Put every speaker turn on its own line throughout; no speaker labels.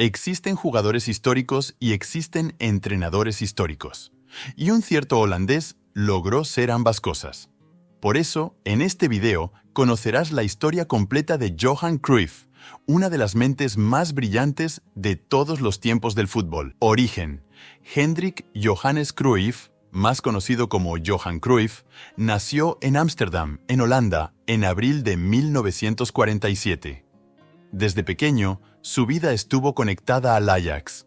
Existen jugadores históricos y existen entrenadores históricos. Y un cierto holandés logró ser ambas cosas. Por eso, en este video, conocerás la historia completa de Johan Cruyff, una de las mentes más brillantes de todos los tiempos del fútbol. Origen: Hendrik Johannes Cruyff, más conocido como Johan Cruyff, nació en Ámsterdam, en Holanda, en abril de 1947. Desde pequeño, su vida estuvo conectada al Ajax.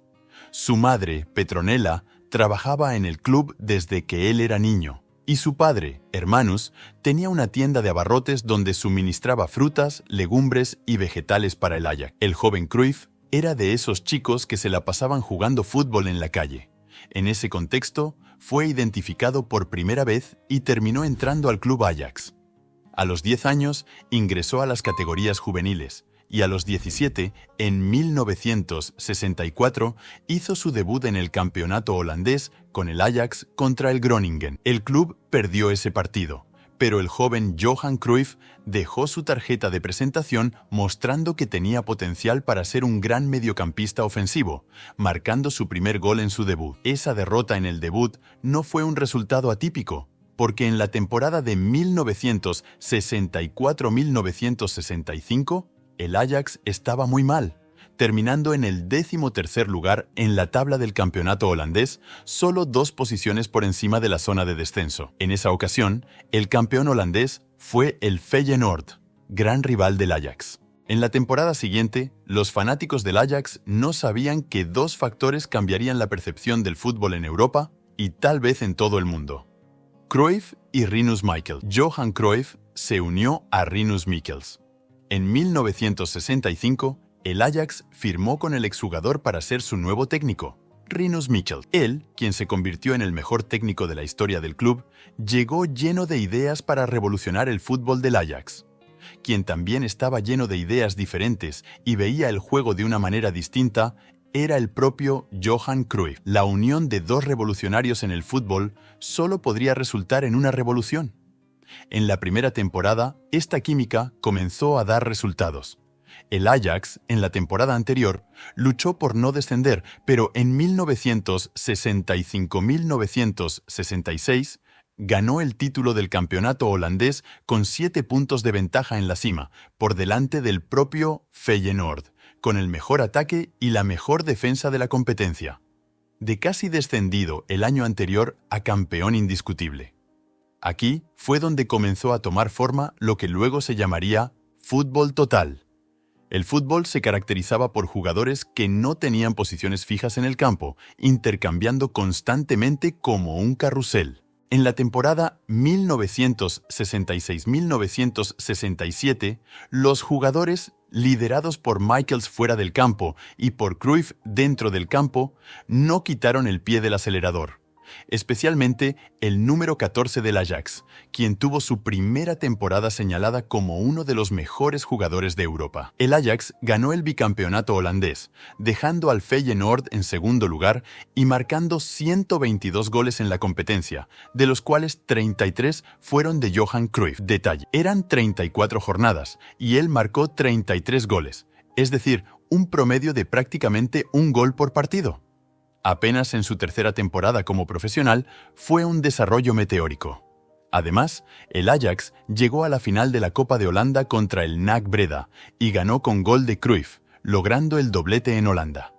Su madre, Petronella, trabajaba en el club desde que él era niño, y su padre, Hermanus, tenía una tienda de abarrotes donde suministraba frutas, legumbres y vegetales para el Ajax. El joven Cruyff era de esos chicos que se la pasaban jugando fútbol en la calle. En ese contexto, fue identificado por primera vez y terminó entrando al club Ajax. A los 10 años, ingresó a las categorías juveniles, y a los 17, en 1964, hizo su debut en el campeonato holandés con el Ajax contra el Groningen. El club perdió ese partido, pero el joven Johan Cruyff dejó su tarjeta de presentación mostrando que tenía potencial para ser un gran mediocampista ofensivo, marcando su primer gol en su debut. Esa derrota en el debut no fue un resultado atípico, porque en la temporada de 1964-1965, el Ajax estaba muy mal, terminando en el 13º lugar en la tabla del campeonato holandés, solo 2 posiciones por encima de la zona de descenso. En esa ocasión, el campeón holandés fue el Feyenoord, gran rival del Ajax. En la temporada siguiente, los fanáticos del Ajax no sabían que 2 factores cambiarían la percepción del fútbol en Europa y tal vez en todo el mundo: Cruyff y Rinus Michels. Johan Cruyff se unió a Rinus Michels. En 1965, el Ajax firmó con el exjugador para ser su nuevo técnico, Rinus Michels. Él, quien se convirtió en el mejor técnico de la historia del club, llegó lleno de ideas para revolucionar el fútbol del Ajax. Quien también estaba lleno de ideas diferentes y veía el juego de una manera distinta, era el propio Johan Cruyff. La unión de 2 revolucionarios en el fútbol solo podría resultar en una revolución. En la primera temporada, esta química comenzó a dar resultados. El Ajax, en la temporada anterior, luchó por no descender, pero en 1965-1966 ganó el título del campeonato holandés con 7 puntos de ventaja en la cima, por delante del propio Feyenoord, con el mejor ataque y la mejor defensa de la competencia. De casi descendido el año anterior a campeón indiscutible. Aquí fue donde comenzó a tomar forma lo que luego se llamaría fútbol total. El fútbol se caracterizaba por jugadores que no tenían posiciones fijas en el campo, intercambiando constantemente como un carrusel. En la temporada 1966-1967, los jugadores, liderados por Michels fuera del campo y por Cruyff dentro del campo, no quitaron el pie del acelerador. Especialmente el número 14 del Ajax, quien tuvo su primera temporada señalada como uno de los mejores jugadores de Europa. El Ajax ganó el bicampeonato holandés, dejando al Feyenoord en segundo lugar y marcando 122 goles en la competencia, de los cuales 33 fueron de Johan Cruyff. Detalle: eran 34 jornadas y él marcó 33 goles, es decir, un promedio de prácticamente un gol por partido. Apenas en su tercera temporada como profesional, fue un desarrollo meteórico. Además, el Ajax llegó a la final de la Copa de Holanda contra el NAC Breda y ganó con gol de Cruyff, logrando el doblete en Holanda.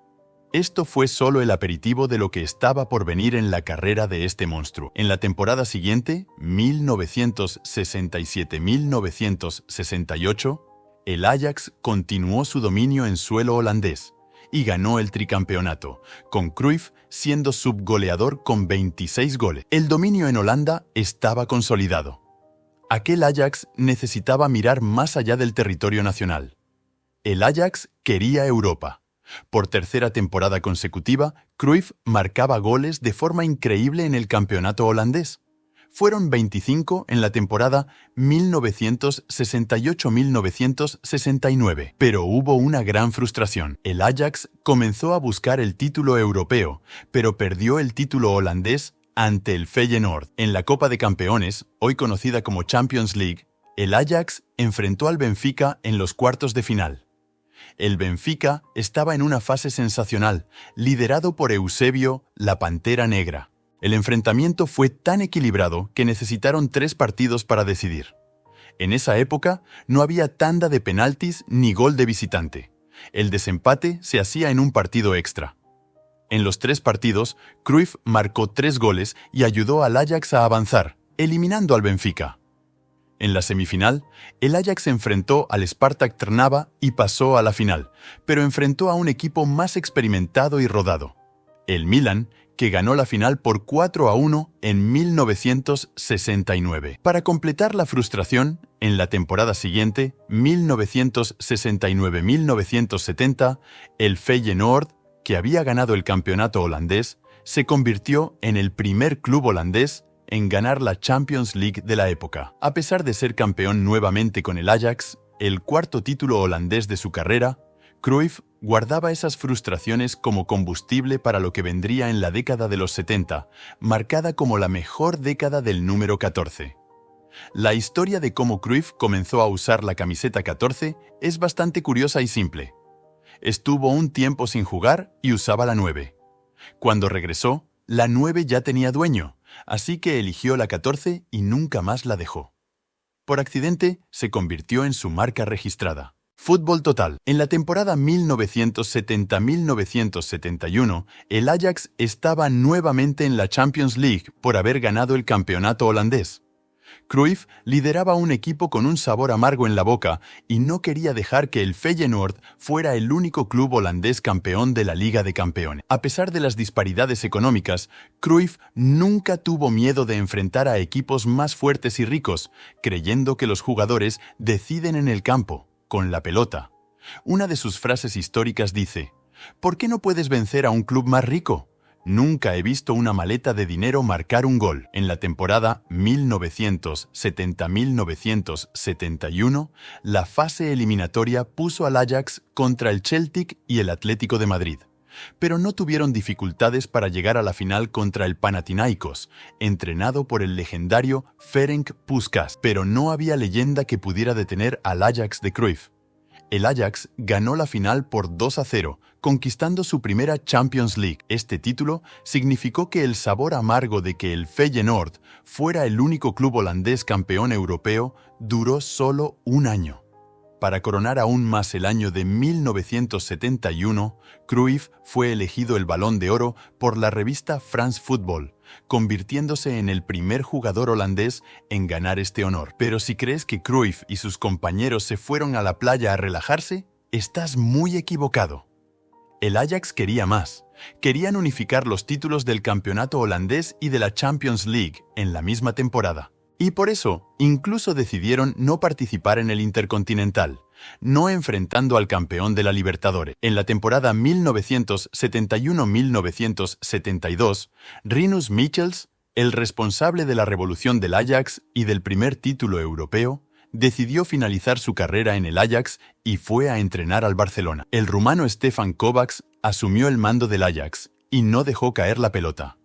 Esto fue solo el aperitivo de lo que estaba por venir en la carrera de este monstruo. En la temporada siguiente, 1967-1968, el Ajax continuó su dominio en suelo holandés y ganó el tricampeonato, con Cruyff siendo subgoleador con 26 goles. El dominio en Holanda estaba consolidado. Aquel Ajax necesitaba mirar más allá del territorio nacional. El Ajax quería Europa. Por tercera temporada consecutiva, Cruyff marcaba goles de forma increíble en el campeonato holandés. Fueron 25 en la temporada 1968-1969. Pero hubo una gran frustración. El Ajax comenzó a buscar el título europeo, pero perdió el título holandés ante el Feyenoord. En la Copa de Campeones, hoy conocida como Champions League, el Ajax enfrentó al Benfica en los cuartos de final. El Benfica estaba en una fase sensacional, liderado por Eusebio, la Pantera Negra. El enfrentamiento fue tan equilibrado que necesitaron 3 partidos para decidir. En esa época no había tanda de penaltis ni gol de visitante. El desempate se hacía en un partido extra. En los 3 partidos, Cruyff marcó 3 goles y ayudó al Ajax a avanzar, eliminando al Benfica. En la semifinal, el Ajax enfrentó al Spartak Trnava y pasó a la final, pero enfrentó a un equipo más experimentado y rodado, el Milan, que ganó la final por 4-1 en 1969. Para completar la frustración, en la temporada siguiente, 1969-1970, el Feyenoord, que había ganado el campeonato holandés, se convirtió en el primer club holandés en ganar la Champions League de la época. A pesar de ser campeón nuevamente con el Ajax, el 4º título holandés de su carrera, Cruyff guardaba esas frustraciones como combustible para lo que vendría en la década de los 70, marcada como la mejor década del número 14. La historia de cómo Cruyff comenzó a usar la camiseta 14 es bastante curiosa y simple. Estuvo un tiempo sin jugar y usaba la 9. Cuando regresó, la 9 ya tenía dueño, así que eligió la 14 y nunca más la dejó. Por accidente, se convirtió en su marca registrada. Fútbol total. En la temporada 1970-1971, el Ajax estaba nuevamente en la Champions League por haber ganado el campeonato holandés. Cruyff lideraba un equipo con un sabor amargo en la boca y no quería dejar que el Feyenoord fuera el único club holandés campeón de la Liga de Campeones. A pesar de las disparidades económicas, Cruyff nunca tuvo miedo de enfrentar a equipos más fuertes y ricos, creyendo que los jugadores deciden en el campo, con la pelota. Una de sus frases históricas dice: ¿por qué no puedes vencer a un club más rico? Nunca he visto una maleta de dinero marcar un gol. En la temporada 1970-1971, la fase eliminatoria puso al Ajax contra el Celtic y el Atlético de Madrid, pero no tuvieron dificultades para llegar a la final contra el Panathinaikos, entrenado por el legendario Ferenc Puskás, pero no había leyenda que pudiera detener al Ajax de Cruyff. El Ajax ganó la final por 2-0, conquistando su primera Champions League. Este título significó que el sabor amargo de que el Feyenoord fuera el único club holandés campeón europeo duró solo un año. Para coronar aún más el año de 1971, Cruyff fue elegido el Balón de Oro por la revista France Football, convirtiéndose en el primer jugador holandés en ganar este honor. Pero si crees que Cruyff y sus compañeros se fueron a la playa a relajarse, estás muy equivocado. El Ajax quería más. Querían unificar los títulos del campeonato holandés y de la Champions League en la misma temporada. Y por eso, incluso decidieron no participar en el Intercontinental, no enfrentando al campeón de la Libertadores. En la temporada 1971-1972, Rinus Michels, el responsable de la revolución del Ajax y del primer título europeo, decidió finalizar su carrera en el Ajax y fue a entrenar al Barcelona. El rumano Stefan Kovacs asumió el mando del Ajax y no dejó caer la pelota.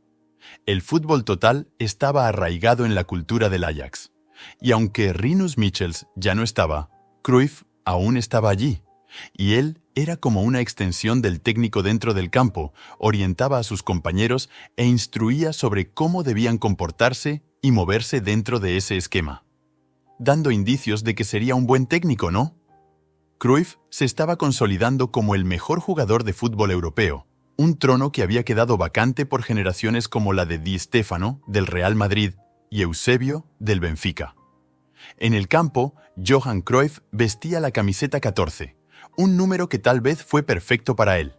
El fútbol total estaba arraigado en la cultura del Ajax. Y aunque Rinus Michels ya no estaba, Cruyff aún estaba allí. Y él era como una extensión del técnico dentro del campo, orientaba a sus compañeros e instruía sobre cómo debían comportarse y moverse dentro de ese esquema, dando indicios de que sería un buen técnico, ¿no? Cruyff se estaba consolidando como el mejor jugador de fútbol europeo, un trono que había quedado vacante por generaciones como la de Di Stéfano, del Real Madrid, y Eusebio, del Benfica. En el campo, Johan Cruyff vestía la camiseta 14, un número que tal vez fue perfecto para él.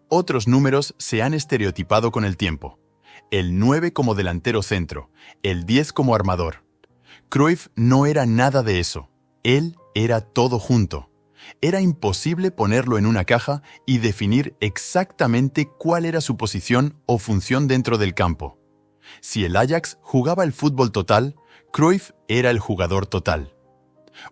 Otros números se han estereotipado con el tiempo. El 9 como delantero centro, el 10 como armador. Cruyff no era nada de eso. Él era todo junto. Era imposible ponerlo en una caja y definir exactamente cuál era su posición o función dentro del campo. Si el Ajax jugaba el fútbol total, Cruyff era el jugador total.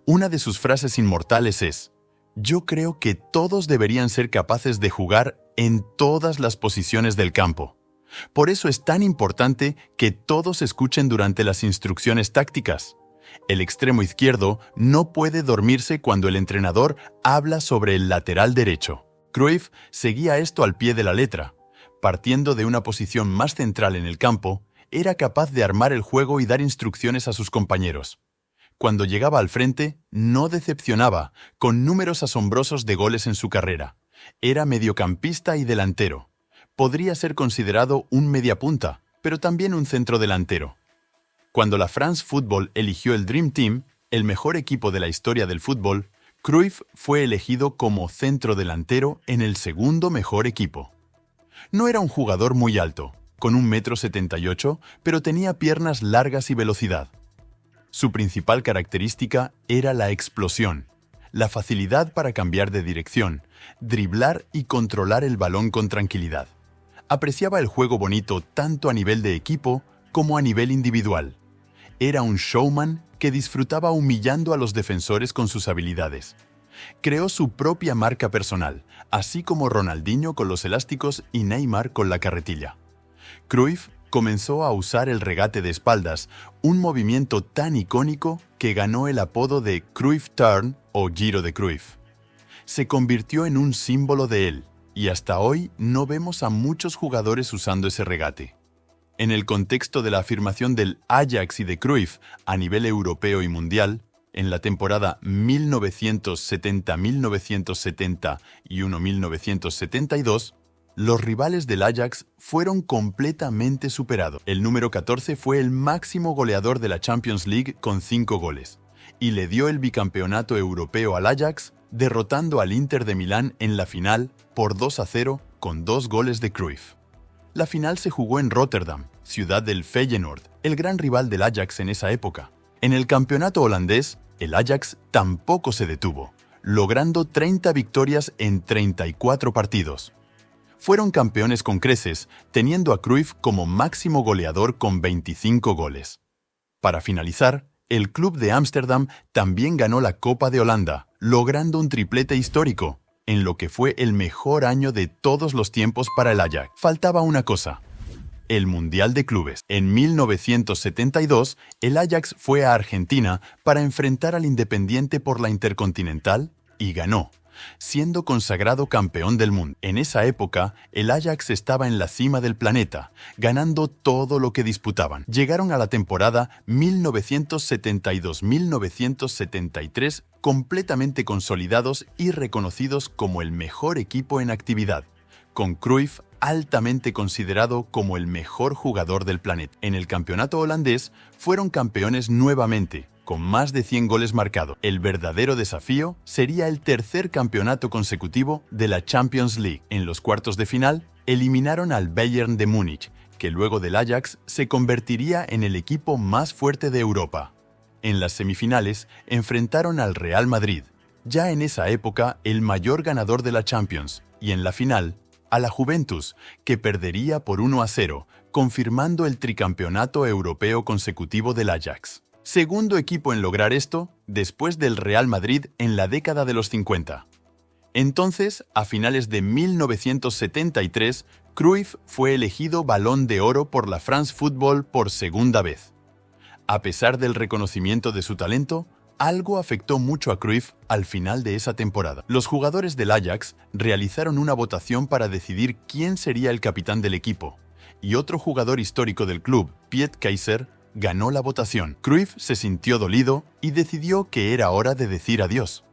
Una de sus frases inmortales es: «Yo creo que todos deberían ser capaces de jugar en todas las posiciones del campo. Por eso es tan importante que todos escuchen durante las instrucciones tácticas. El extremo izquierdo no puede dormirse cuando el entrenador habla sobre el lateral derecho. Cruyff seguía esto al pie de la letra. Partiendo de una posición más central en el campo, era capaz de armar el juego y dar instrucciones a sus compañeros. Cuando llegaba al frente, no decepcionaba, con números asombrosos de goles en su carrera. Era mediocampista y delantero. Podría ser considerado un mediapunta, pero también un centrodelantero. Cuando la France Football eligió el Dream Team, el mejor equipo de la historia del fútbol, Cruyff fue elegido como centrodelantero en el segundo mejor equipo. No era un jugador muy alto, con 1,78 m, pero tenía piernas largas y velocidad. Su principal característica era la explosión, la facilidad para cambiar de dirección, driblar y controlar el balón con tranquilidad. Apreciaba el juego bonito tanto a nivel de equipo como a nivel individual. Era un showman que disfrutaba humillando a los defensores con sus habilidades. Creó su propia marca personal, así como Ronaldinho con los elásticos y Neymar con la carretilla. Cruyff comenzó a usar el regate de espaldas, un movimiento tan icónico que ganó el apodo de Cruyff Turn o Giro de Cruyff. Se convirtió en un símbolo de él, y hasta hoy no vemos a muchos jugadores usando ese regate. En el contexto de la afirmación del Ajax y de Cruyff a nivel europeo y mundial, en la temporada 1970-1971-1972, los rivales del Ajax fueron completamente superados. El número 14 fue el máximo goleador de la Champions League con 5 goles, y le dio el bicampeonato europeo al Ajax, derrotando al Inter de Milán en la final por 2-0 con 2 goles de Cruyff. La final se jugó en Rotterdam, ciudad del Feyenoord, el gran rival del Ajax en esa época. En el campeonato holandés, el Ajax tampoco se detuvo, logrando 30 victorias en 34 partidos. Fueron campeones con creces, teniendo a Cruyff como máximo goleador con 25 goles. Para finalizar, el club de Ámsterdam también ganó la Copa de Holanda, logrando un triplete histórico, en lo que fue el mejor año de todos los tiempos para el Ajax. Faltaba una cosa: el Mundial de Clubes. En 1972, el Ajax fue a Argentina para enfrentar al Independiente por la Intercontinental y ganó, siendo consagrado campeón del mundo. En esa época, el Ajax estaba en la cima del planeta, ganando todo lo que disputaban. Llegaron a la temporada 1972-1973 completamente consolidados y reconocidos como el mejor equipo en actividad, con Cruyff altamente considerado como el mejor jugador del planeta. En el campeonato holandés fueron campeones nuevamente, con más de 100 goles marcados. El verdadero desafío sería el tercer campeonato consecutivo de la Champions League. En los cuartos de final, eliminaron al Bayern de Múnich, que luego del Ajax se convertiría en el equipo más fuerte de Europa. En las semifinales, enfrentaron al Real Madrid, ya en esa época el mayor ganador de la Champions, y en la final, a la Juventus, que perdería por 1-0, confirmando el tricampeonato europeo consecutivo del Ajax. Segundo equipo en lograr esto, después del Real Madrid en la década de los 50. Entonces, a finales de 1973, Cruyff fue elegido Balón de Oro por la France Football por segunda vez. A pesar del reconocimiento de su talento, algo afectó mucho a Cruyff al final de esa temporada. Los jugadores del Ajax realizaron una votación para decidir quién sería el capitán del equipo, y otro jugador histórico del club, Piet Keizer, ganó la votación. Cruyff se sintió dolido y decidió que era hora de decir adiós.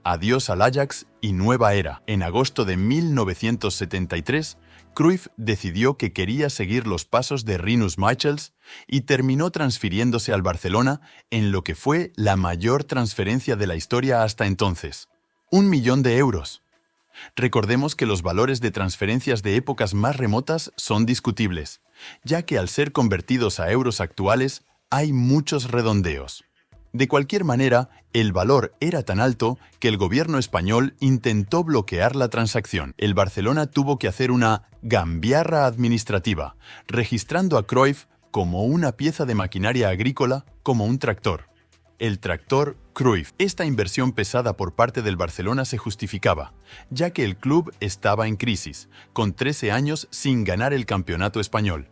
Adiós al Ajax y nueva era. En agosto de 1973, Cruyff decidió que quería seguir los pasos de Rinus Michels y terminó transfiriéndose al Barcelona en lo que fue la mayor transferencia de la historia hasta entonces: 1 millón de euros. Recordemos que los valores de transferencias de épocas más remotas son discutibles, ya que al ser convertidos a euros actuales hay muchos redondeos. De cualquier manera, el valor era tan alto que el gobierno español intentó bloquear la transacción. El Barcelona tuvo que hacer una gambiarra administrativa, registrando a Cruyff como una pieza de maquinaria agrícola, como un tractor. El tractor Cruyff. Esta inversión pesada por parte del Barcelona se justificaba, ya que el club estaba en crisis, con 13 años sin ganar el campeonato español.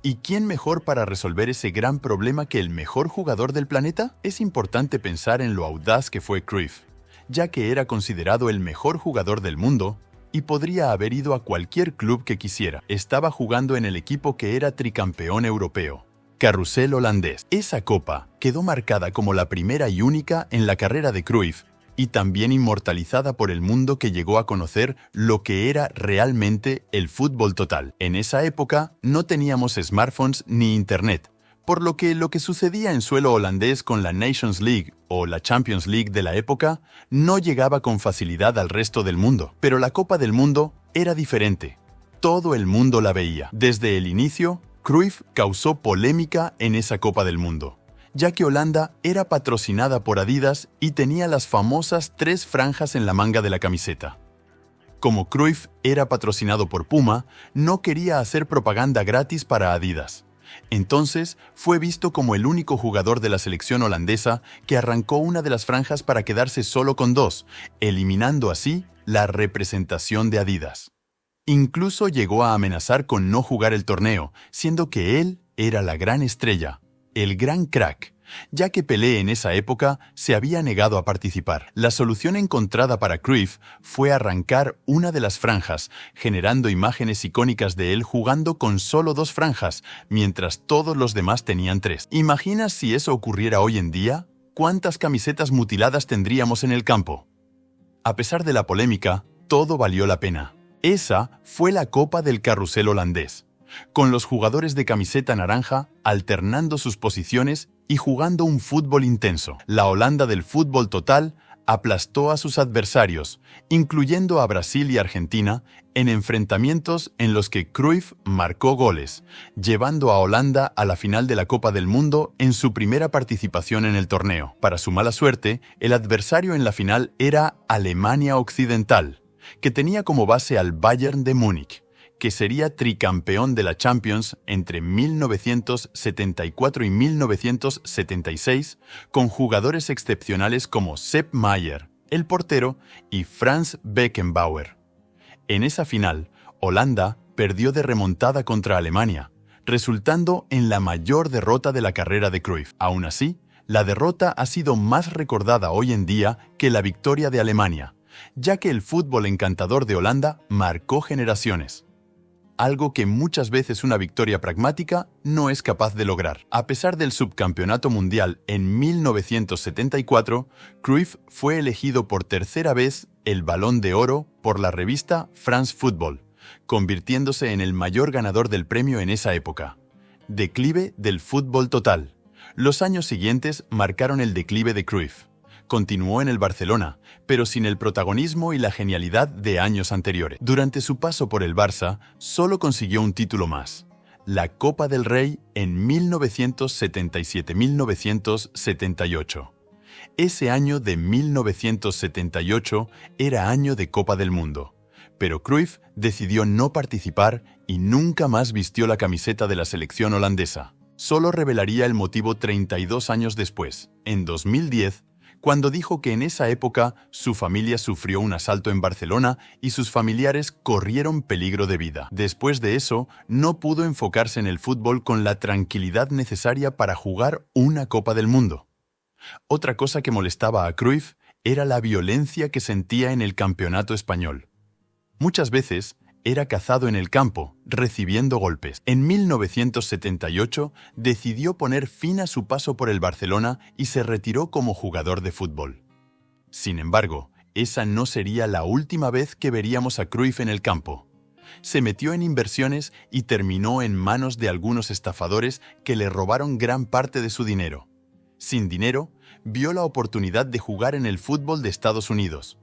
¿Y quién mejor para resolver ese gran problema que el mejor jugador del planeta? Es importante pensar en lo audaz que fue Cruyff, ya que era considerado el mejor jugador del mundo y podría haber ido a cualquier club que quisiera. Estaba jugando en el equipo que era tricampeón europeo, Carrusel holandés. Esa copa quedó marcada como la primera y única en la carrera de Cruyff y también inmortalizada por el mundo que llegó a conocer lo que era realmente el fútbol total. En esa época no teníamos smartphones ni internet, por lo que sucedía en suelo holandés con la Nations League o la Champions League de la época no llegaba con facilidad al resto del mundo. Pero la Copa del Mundo era diferente. Todo el mundo la veía. Desde el inicio, Cruyff causó polémica en esa Copa del Mundo, ya que Holanda era patrocinada por Adidas y tenía las famosas 3 franjas en la manga de la camiseta. Como Cruyff era patrocinado por Puma, no quería hacer propaganda gratis para Adidas. Entonces, fue visto como el único jugador de la selección holandesa que arrancó una de las franjas para quedarse solo con 2, eliminando así la representación de Adidas. Incluso llegó a amenazar con no jugar el torneo, siendo que él era la gran estrella, el gran crack, ya que Pelé en esa época se había negado a participar. La solución encontrada para Cruyff fue arrancar una de las franjas, generando imágenes icónicas de él jugando con solo 2 franjas, mientras todos los demás tenían 3. ¿Imaginas si eso ocurriera hoy en día? ¿Cuántas camisetas mutiladas tendríamos en el campo? A pesar de la polémica, todo valió la pena. Esa fue la Copa del Carrusel holandés, con los jugadores de camiseta naranja alternando sus posiciones y jugando un fútbol intenso. La Holanda del fútbol total aplastó a sus adversarios, incluyendo a Brasil y Argentina, en enfrentamientos en los que Cruyff marcó goles, llevando a Holanda a la final de la Copa del Mundo en su primera participación en el torneo. Para su mala suerte, el adversario en la final era Alemania Occidental, que tenía como base al Bayern de Múnich, que sería tricampeón de la Champions entre 1974 y 1976, con jugadores excepcionales como Sepp Maier, el portero, y Franz Beckenbauer. En esa final, Holanda perdió de remontada contra Alemania, resultando en la mayor derrota de la carrera de Cruyff. Aún así, la derrota ha sido más recordada hoy en día que la victoria de Alemania, ya que el fútbol encantador de Holanda marcó generaciones, algo que muchas veces una victoria pragmática no es capaz de lograr. A pesar del subcampeonato mundial en 1974, Cruyff fue elegido por tercera vez el Balón de Oro por la revista France Football, convirtiéndose en el mayor ganador del premio en esa época. Declive del fútbol total. Los años siguientes marcaron el declive de Cruyff. Continuó en el Barcelona, pero sin el protagonismo y la genialidad de años anteriores. Durante su paso por el Barça, solo consiguió un título más, la Copa del Rey en 1977-1978. Ese año de 1978 era año de Copa del Mundo, pero Cruyff decidió no participar y nunca más vistió la camiseta de la selección holandesa. Solo revelaría el motivo 32 años después, en 2010, cuando dijo que en esa época su familia sufrió un asalto en Barcelona y sus familiares corrieron peligro de vida. Después de eso, no pudo enfocarse en el fútbol con la tranquilidad necesaria para jugar una Copa del Mundo. Otra cosa que molestaba a Cruyff era la violencia que sentía en el campeonato español. Muchas veces era cazado en el campo, recibiendo golpes. En 1978 decidió poner fin a su paso por el Barcelona y se retiró como jugador de fútbol. Sin embargo, esa no sería la última vez que veríamos a Cruyff en el campo. Se metió en inversiones y terminó en manos de algunos estafadores que le robaron gran parte de su dinero. Sin dinero, vio la oportunidad de jugar en el fútbol de Estados Unidos.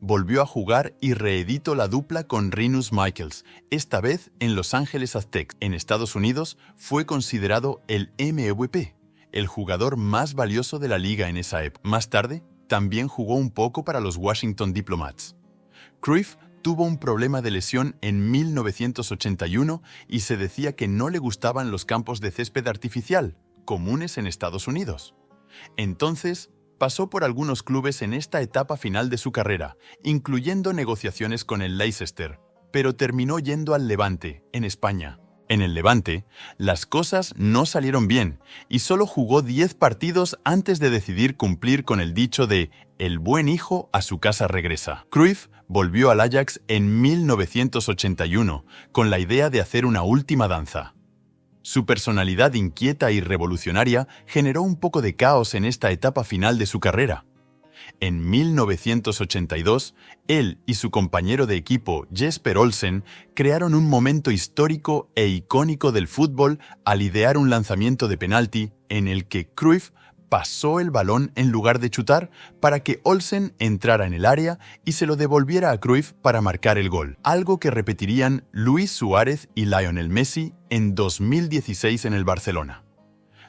Volvió a jugar y reeditó la dupla con Rinus Michels, esta vez en Los Ángeles Aztecs. En Estados Unidos fue considerado el MVP, el jugador más valioso de la liga en esa época. Más tarde, también jugó un poco para los Washington Diplomats. Cruyff tuvo un problema de lesión en 1981 y se decía que no le gustaban los campos de césped artificial, comunes en Estados Unidos. Entonces, pasó por algunos clubes en esta etapa final de su carrera, incluyendo negociaciones con el Leicester, pero terminó yendo al Levante, en España. En el Levante, las cosas no salieron bien y solo jugó 10 partidos antes de decidir cumplir con el dicho de «el buen hijo a su casa regresa». Cruyff volvió al Ajax en 1981 con la idea de hacer una última danza. Su personalidad inquieta y revolucionaria generó un poco de caos en esta etapa final de su carrera. En 1982, él y su compañero de equipo Jesper Olsen crearon un momento histórico e icónico del fútbol al idear un lanzamiento de penalti en el que Cruyff pasó el balón en lugar de chutar para que Olsen entrara en el área y se lo devolviera a Cruyff para marcar el gol, algo que repetirían Luis Suárez y Lionel Messi en 2016 en el Barcelona.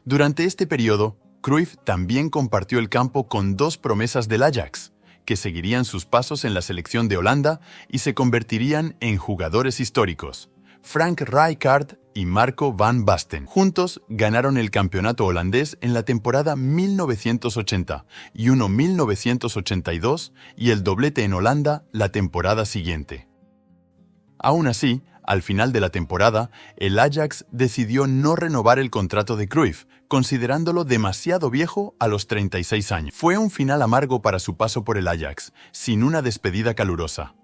Durante este periodo, Cruyff también compartió el campo con dos promesas del Ajax, que seguirían sus pasos en la selección de Holanda y se convertirían en jugadores históricos, Frank Rijkaard y Marco van Basten. Juntos ganaron el campeonato holandés en la temporada 1980 y 1982 y el doblete en Holanda la temporada siguiente. Aún así, al final de la temporada, el Ajax decidió no renovar el contrato de Cruyff, considerándolo demasiado viejo a los 36 años. Fue un final amargo para su paso por el Ajax, sin una despedida calurosa.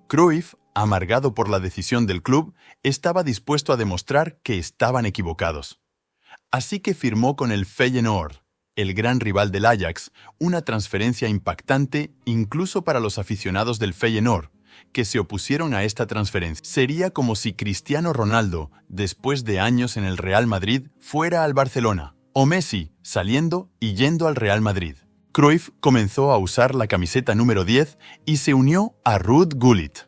Cruyff, amargado por la decisión del club, estaba dispuesto a demostrar que estaban equivocados. Así que firmó con el Feyenoord, el gran rival del Ajax, una transferencia impactante incluso para los aficionados del Feyenoord, que se opusieron a esta transferencia. Sería como si Cristiano Ronaldo, después de años en el Real Madrid, fuera al Barcelona, o Messi, saliendo y yendo al Real Madrid. Cruyff comenzó a usar la camiseta número 10 y se unió a Ruud Gullit.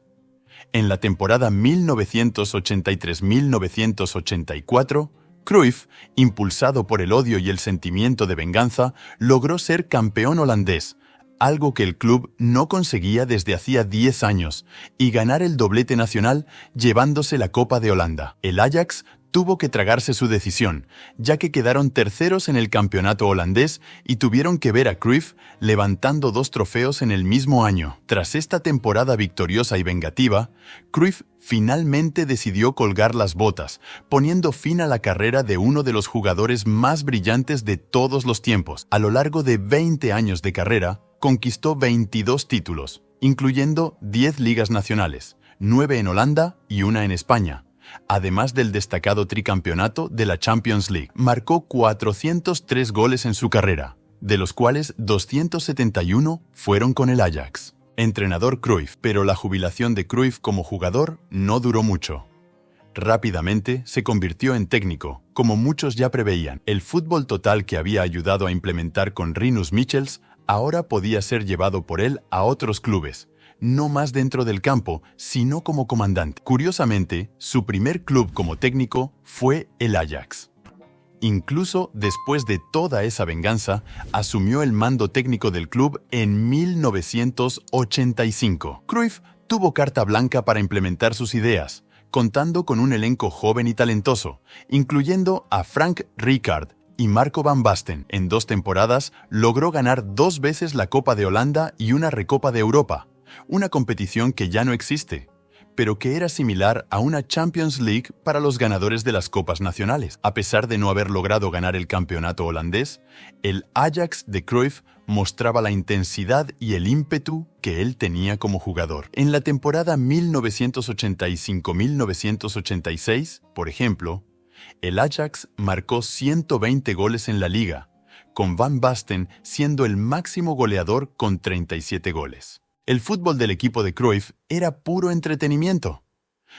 En la temporada 1983-1984, Cruyff, impulsado por el odio y el sentimiento de venganza, logró ser campeón holandés, algo que el club no conseguía desde hacía 10 años, y ganar el doblete nacional llevándose la Copa de Holanda. El Ajax tuvo que tragarse su decisión, ya que quedaron terceros en el campeonato holandés y tuvieron que ver a Cruyff levantando 2 trofeos en el mismo año. Tras esta temporada victoriosa y vengativa, Cruyff finalmente decidió colgar las botas, poniendo fin a la carrera de uno de los jugadores más brillantes de todos los tiempos. A lo largo de 20 años de carrera, conquistó 22 títulos, incluyendo 10 ligas nacionales, 9 en Holanda y 1 en España. Además del destacado tricampeonato de la Champions League. Marcó 403 goles en su carrera, de los cuales 271 fueron con el Ajax. Entrenador Cruyff, pero la jubilación de Cruyff como jugador no duró mucho. Rápidamente se convirtió en técnico, como muchos ya preveían. El fútbol total que había ayudado a implementar con Rinus Michels ahora podía ser llevado por él a otros clubes, no más dentro del campo, sino como comandante. Curiosamente, su primer club como técnico fue el Ajax. Incluso después de toda esa venganza, asumió el mando técnico del club en 1985. Cruyff tuvo carta blanca para implementar sus ideas, contando con un elenco joven y talentoso, incluyendo a Frank Rijkaard y Marco van Basten. En 2 temporadas logró ganar 2 veces la Copa de Holanda y una Recopa de Europa, una competición que ya no existe, pero que era similar a una Champions League para los ganadores de las copas nacionales. A pesar de no haber logrado ganar el campeonato holandés, el Ajax de Cruyff mostraba la intensidad y el ímpetu que él tenía como jugador. En la temporada 1985-1986, por ejemplo, el Ajax marcó 120 goles en la liga, con Van Basten siendo el máximo goleador con 37 goles. El fútbol del equipo de Cruyff era puro entretenimiento.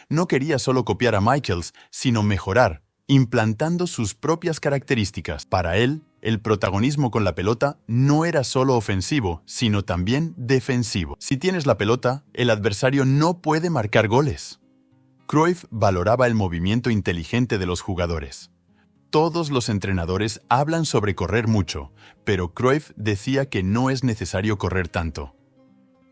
No quería solo copiar a Michels, sino mejorar, implantando sus propias características. Para él, el protagonismo con la pelota no era solo ofensivo, sino también defensivo. Si tienes la pelota, el adversario no puede marcar goles. Cruyff valoraba el movimiento inteligente de los jugadores. Todos los entrenadores hablan sobre correr mucho, pero Cruyff decía que no es necesario correr tanto.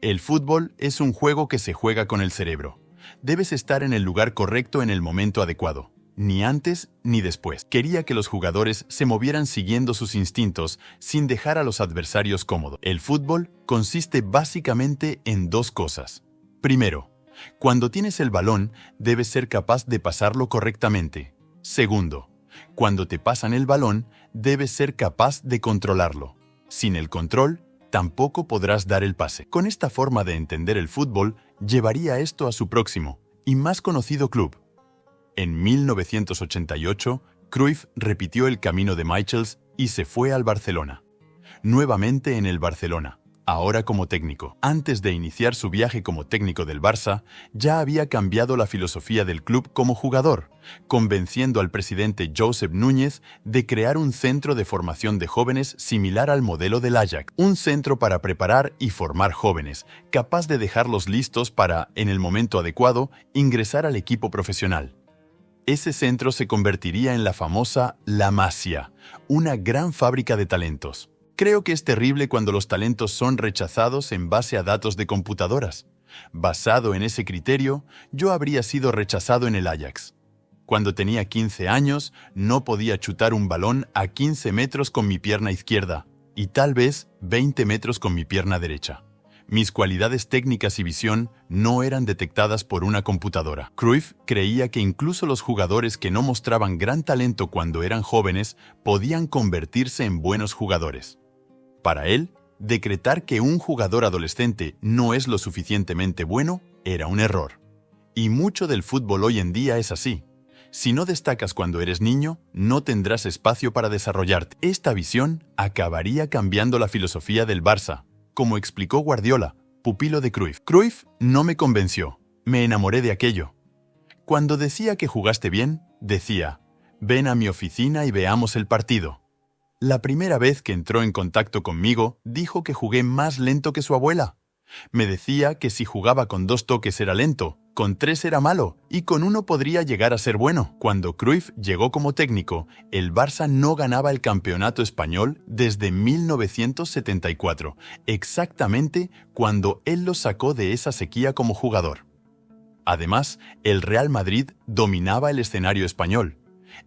El fútbol es un juego que se juega con el cerebro. Debes estar en el lugar correcto en el momento adecuado, ni antes ni después. Quería que los jugadores se movieran siguiendo sus instintos sin dejar a los adversarios cómodos. El fútbol consiste básicamente en 2 cosas. Primero, Cuando tienes el balón, debes ser capaz de pasarlo correctamente. Segundo, cuando te pasan el balón, debes ser capaz de controlarlo. Sin el control, tampoco podrás dar el pase. Con esta forma de entender el fútbol, llevaría esto a su próximo y más conocido club. En 1988, Cruyff repitió el camino de Michels y se fue al Barcelona. Nuevamente en el Barcelona, ahora como técnico. Antes de iniciar su viaje como técnico del Barça, ya había cambiado la filosofía del club como jugador, convenciendo al presidente Josep Núñez de crear un centro de formación de jóvenes similar al modelo del Ajax. Un centro para preparar y formar jóvenes, capaz de dejarlos listos para, en el momento adecuado, ingresar al equipo profesional. Ese centro se convertiría en la famosa La Masia, una gran fábrica de talentos. Creo que es terrible cuando los talentos son rechazados en base a datos de computadoras. Basado en ese criterio, yo habría sido rechazado en el Ajax. Cuando tenía 15 años, no podía chutar un balón a 15 metros con mi pierna izquierda y tal vez 20 metros con mi pierna derecha. Mis cualidades técnicas y visión no eran detectadas por una computadora. Cruyff creía que incluso los jugadores que no mostraban gran talento cuando eran jóvenes podían convertirse en buenos jugadores. Para él, decretar que un jugador adolescente no es lo suficientemente bueno era un error. Y mucho del fútbol hoy en día es así. Si no destacas cuando eres niño, no tendrás espacio para desarrollarte. Esta visión acabaría cambiando la filosofía del Barça, como explicó Guardiola, pupilo de Cruyff. Cruyff no me convenció, me enamoré de aquello. Cuando decía que jugaste bien, decía, ven a mi oficina y veamos el partido. La primera vez que entró en contacto conmigo, dijo que jugué más lento que su abuela. Me decía que si jugaba con 2 toques era lento, con 3 era malo y con 1 podría llegar a ser bueno. Cuando Cruyff llegó como técnico, el Barça no ganaba el campeonato español desde 1974, exactamente cuando él lo sacó de esa sequía como jugador. Además, el Real Madrid dominaba el escenario español.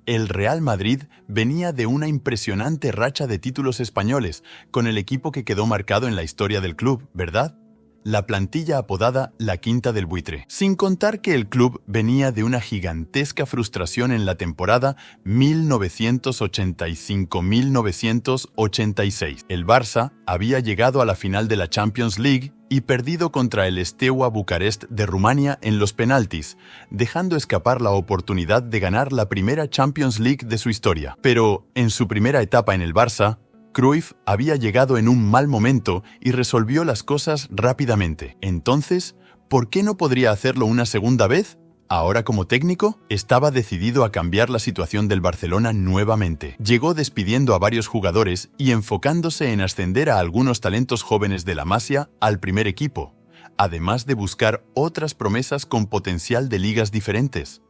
El Real Madrid venía de una impresionante racha de títulos españoles, con el equipo que quedó marcado en la historia del club, ¿verdad? La plantilla apodada la Quinta del Buitre. Sin contar que el club venía de una gigantesca frustración en la temporada 1985-1986. El Barça había llegado a la final de la Champions League y perdido contra el Steaua Bucarest de Rumania en los penaltis, dejando escapar la oportunidad de ganar la primera Champions League de su historia. Pero, en su primera etapa en el Barça, Cruyff había llegado en un mal momento y resolvió las cosas rápidamente. Entonces, ¿por qué no podría hacerlo una segunda vez? Ahora como técnico, estaba decidido a cambiar la situación del Barcelona nuevamente. Llegó despidiendo a varios jugadores y enfocándose en ascender a algunos talentos jóvenes de la Masia al primer equipo, además de buscar otras promesas con potencial de ligas diferentes.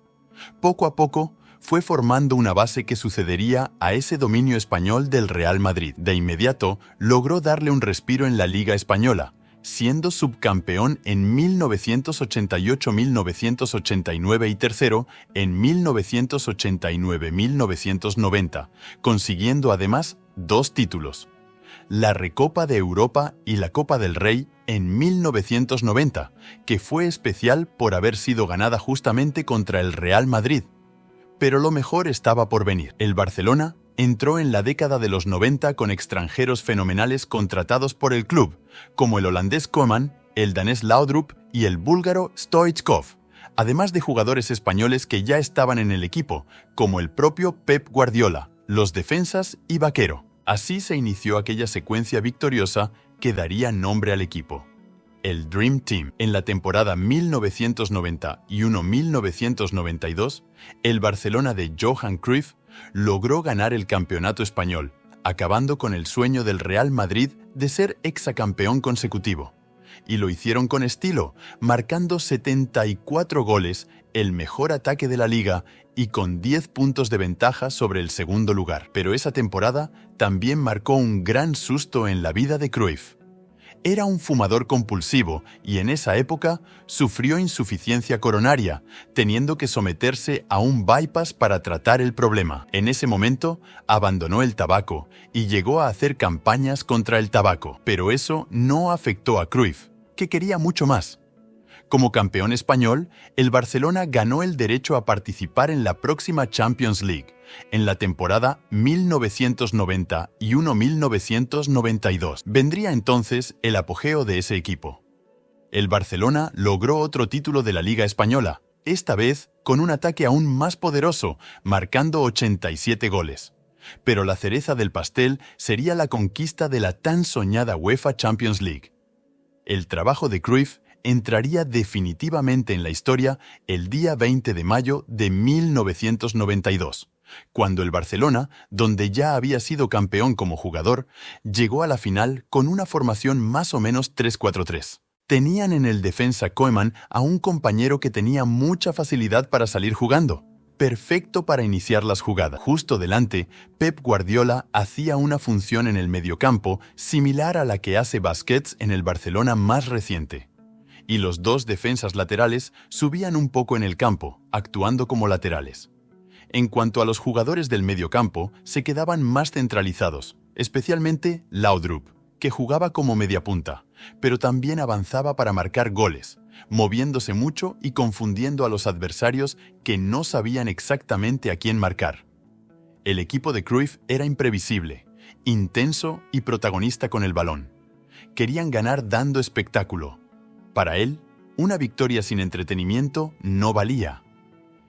Poco a poco, fue formando una base que sucedería a ese dominio español del Real Madrid. De inmediato, logró darle un respiro en la Liga Española, siendo subcampeón en 1988-1989 y tercero en 1989-1990, consiguiendo además 2 títulos, la Recopa de Europa y la Copa del Rey en 1990, que fue especial por haber sido ganada justamente contra el Real Madrid. Pero lo mejor estaba por venir. El Barcelona entró en la década de los 90 con extranjeros fenomenales contratados por el club, como el holandés Koeman, el danés Laudrup y el búlgaro Stoichkov, además de jugadores españoles que ya estaban en el equipo, como el propio Pep Guardiola, los defensas y Vaquero. Así se inició aquella secuencia victoriosa que daría nombre al equipo. El Dream Team. En la temporada 1991-1992, el Barcelona de Johan Cruyff logró ganar el campeonato español, acabando con el sueño del Real Madrid de ser hexacampeón consecutivo. Y lo hicieron con estilo, marcando 74 goles, el mejor ataque de la liga y con 10 puntos de ventaja sobre el segundo lugar. Pero esa temporada también marcó un gran susto en la vida de Cruyff. Era un fumador compulsivo y en esa época sufrió insuficiencia coronaria, teniendo que someterse a un bypass para tratar el problema. En ese momento, abandonó el tabaco y llegó a hacer campañas contra el tabaco. Pero eso no afectó a Cruyff, que quería mucho más. Como campeón español, el Barcelona ganó el derecho a participar en la próxima Champions League, en la temporada 1991-1992. Vendría entonces el apogeo de ese equipo. El Barcelona logró otro título de la Liga Española, esta vez con un ataque aún más poderoso, marcando 87 goles. Pero la cereza del pastel sería la conquista de la tan soñada UEFA Champions League. El trabajo de Cruyff entraría definitivamente en la historia el día 20 de mayo de 1992, cuando el Barcelona, donde ya había sido campeón como jugador, llegó a la final con una formación más o menos 3-4-3. Tenían en el defensa Koeman a un compañero que tenía mucha facilidad para salir jugando, perfecto para iniciar las jugadas. Justo delante, Pep Guardiola hacía una función en el mediocampo similar a la que hace Busquets en el Barcelona más reciente. Y los dos defensas laterales subían un poco en el campo, actuando como laterales. En cuanto a los jugadores del mediocampo, se quedaban más centralizados, especialmente Laudrup, que jugaba como mediapunta, pero también avanzaba para marcar goles, moviéndose mucho y confundiendo a los adversarios que no sabían exactamente a quién marcar. El equipo de Cruyff era imprevisible, intenso y protagonista con el balón. Querían ganar dando espectáculo. Para él, una victoria sin entretenimiento no valía.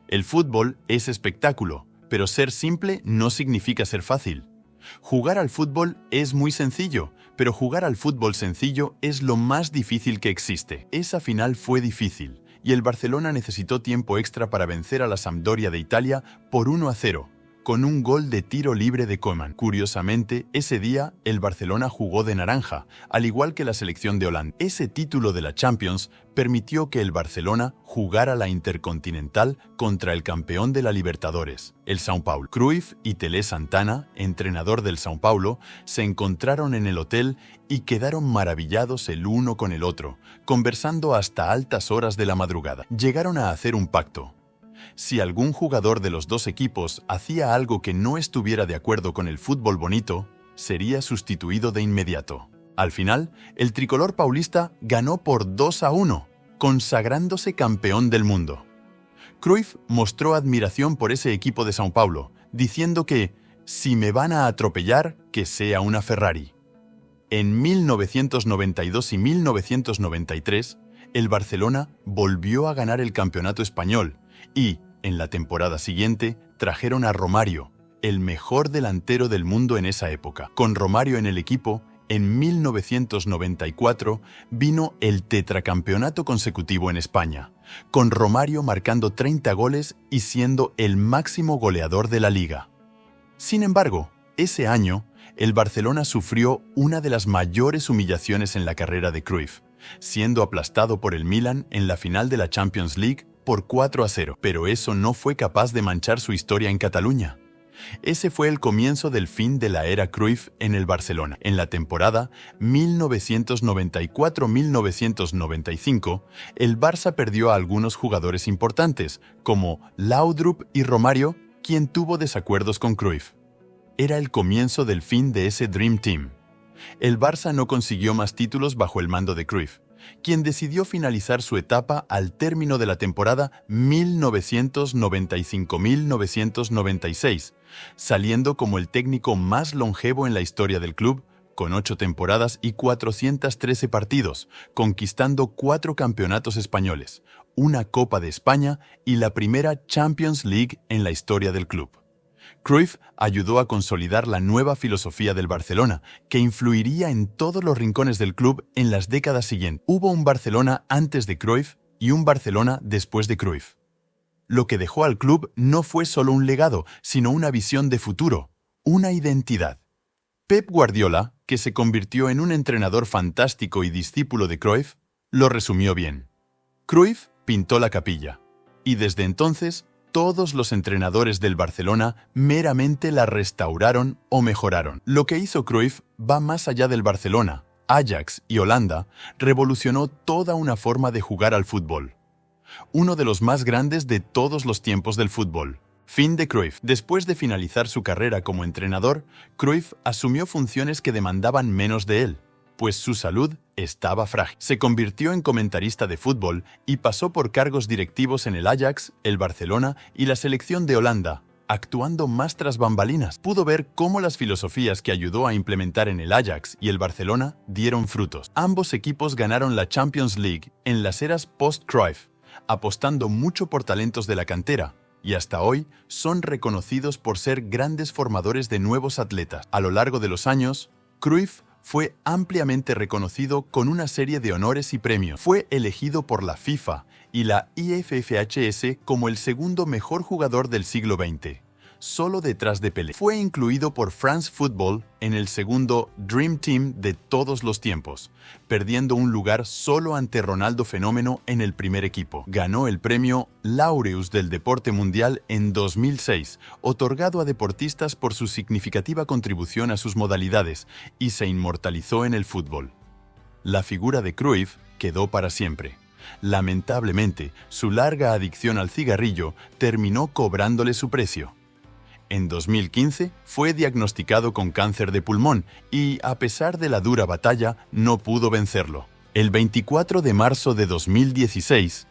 El fútbol es espectáculo, pero ser simple no significa ser fácil. Jugar al fútbol es muy sencillo, pero jugar al fútbol sencillo es lo más difícil que existe. Esa final fue difícil, y el Barcelona necesitó tiempo extra para vencer a la Sampdoria de Italia por 1-0, con un gol de tiro libre de Koeman. Curiosamente, ese día el Barcelona jugó de naranja, al igual que la selección de Holanda. Ese título de la Champions permitió que el Barcelona jugara la Intercontinental contra el campeón de la Libertadores, el São Paulo. Cruyff y Tele Santana, entrenador del São Paulo, se encontraron en el hotel y quedaron maravillados el uno con el otro, conversando hasta altas horas de la madrugada. Llegaron a hacer un pacto. Si algún jugador de los dos equipos hacía algo que no estuviera de acuerdo con el fútbol bonito, sería sustituido de inmediato. Al final, el tricolor paulista ganó por 2-1, consagrándose campeón del mundo. Cruyff mostró admiración por ese equipo de São Paulo, diciendo que, si me van a atropellar, que sea una Ferrari. En 1992 y 1993, el Barcelona volvió a ganar el campeonato español y, en la temporada siguiente, trajeron a Romario, el mejor delantero del mundo en esa época. Con Romario en el equipo, en 1994 vino el tetracampeonato consecutivo en España, con Romario marcando 30 goles y siendo el máximo goleador de la liga. Sin embargo, ese año, el Barcelona sufrió una de las mayores humillaciones en la carrera de Cruyff, siendo aplastado por el Milan en la final de la Champions League por 4-0. Pero eso no fue capaz de manchar su historia en Cataluña. Ese fue el comienzo del fin de la era Cruyff en el Barcelona. En la temporada 1994-1995, el Barça perdió a algunos jugadores importantes, como Laudrup y Romario, quien tuvo desacuerdos con Cruyff. Era el comienzo del fin de ese Dream Team. El Barça no consiguió más títulos bajo el mando de Cruyff, quien decidió finalizar su etapa al término de la temporada 1995-1996, saliendo como el técnico más longevo en la historia del club, con 8 temporadas y 413 partidos, conquistando 4 campeonatos españoles, una Copa de España y la primera Champions League en la historia del club. Cruyff ayudó a consolidar la nueva filosofía del Barcelona, que influiría en todos los rincones del club en las décadas siguientes. Hubo un Barcelona antes de Cruyff y un Barcelona después de Cruyff. Lo que dejó al club no fue solo un legado, sino una visión de futuro, una identidad. Pep Guardiola, que se convirtió en un entrenador fantástico y discípulo de Cruyff, lo resumió bien. Cruyff pintó la capilla, y desde entonces todos los entrenadores del Barcelona meramente la restauraron o mejoraron. Lo que hizo Cruyff va más allá del Barcelona. Ajax y Holanda revolucionó toda una forma de jugar al fútbol. Uno de los más grandes de todos los tiempos del fútbol. Fin de Cruyff. Después de finalizar su carrera como entrenador, Cruyff asumió funciones que demandaban menos de él, pues su salud estaba frágil. Se convirtió en comentarista de fútbol y pasó por cargos directivos en el Ajax, el Barcelona y la selección de Holanda, actuando más tras bambalinas. Pudo ver cómo las filosofías que ayudó a implementar en el Ajax y el Barcelona dieron frutos. Ambos equipos ganaron la Champions League en las eras post-Cruyff, apostando mucho por talentos de la cantera, y hasta hoy son reconocidos por ser grandes formadores de nuevos atletas. A lo largo de los años, Cruyff fue ampliamente reconocido con una serie de honores y premios. Fue elegido por la FIFA y la IFFHS como el segundo mejor jugador del siglo XX, solo detrás de Pelé. Fue incluido por France Football en el segundo Dream Team de todos los tiempos, perdiendo un lugar solo ante Ronaldo Fenómeno en el primer equipo. Ganó el premio Laureus del deporte mundial en 2006, otorgado a deportistas por su significativa contribución a sus modalidades, y se inmortalizó en el fútbol. La figura de Cruyff quedó para siempre. Lamentablemente, su larga adicción al cigarrillo terminó cobrándole su precio. En 2015 fue diagnosticado con cáncer de pulmón y, a pesar de la dura batalla, no pudo vencerlo. El 24 de marzo de 2016,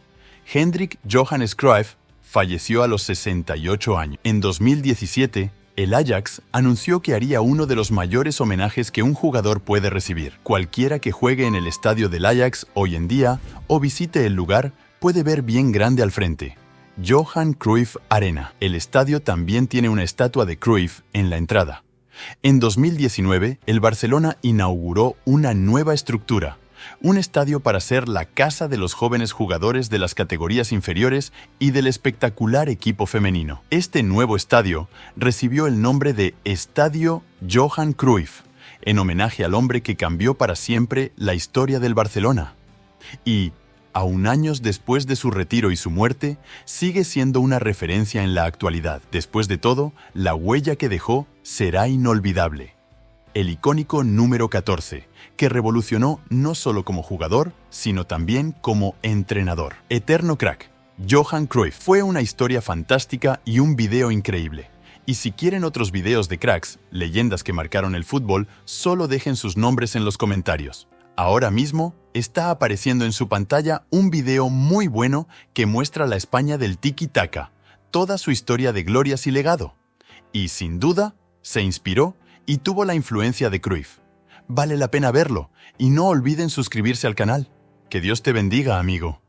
Hendrik Johannes Cruyff falleció a los 68 años. En 2017, el Ajax anunció que haría uno de los mayores homenajes que un jugador puede recibir. Cualquiera que juegue en el estadio del Ajax hoy en día o visite el lugar puede ver bien grande al frente: Johan Cruyff Arena. El estadio también tiene una estatua de Cruyff en la entrada. En 2019, el Barcelona inauguró una nueva estructura, un estadio para ser la casa de los jóvenes jugadores de las categorías inferiores y del espectacular equipo femenino. Este nuevo estadio recibió el nombre de Estadio Johan Cruyff, en homenaje al hombre que cambió para siempre la historia del Barcelona. Y, aún años después de su retiro y su muerte, sigue siendo una referencia en la actualidad. Después de todo, la huella que dejó será inolvidable. El icónico número 14, que revolucionó no solo como jugador, sino también como entrenador. Eterno crack, Johan Cruyff. Fue una historia fantástica y un video increíble. Y si quieren otros videos de cracks, leyendas que marcaron el fútbol, solo dejen sus nombres en los comentarios. Ahora mismo está apareciendo en su pantalla un video muy bueno que muestra la España del tiki-taka, toda su historia de glorias y legado. Y sin duda, se inspiró y tuvo la influencia de Cruyff. Vale la pena verlo y no olviden suscribirse al canal. Que Dios te bendiga, amigo.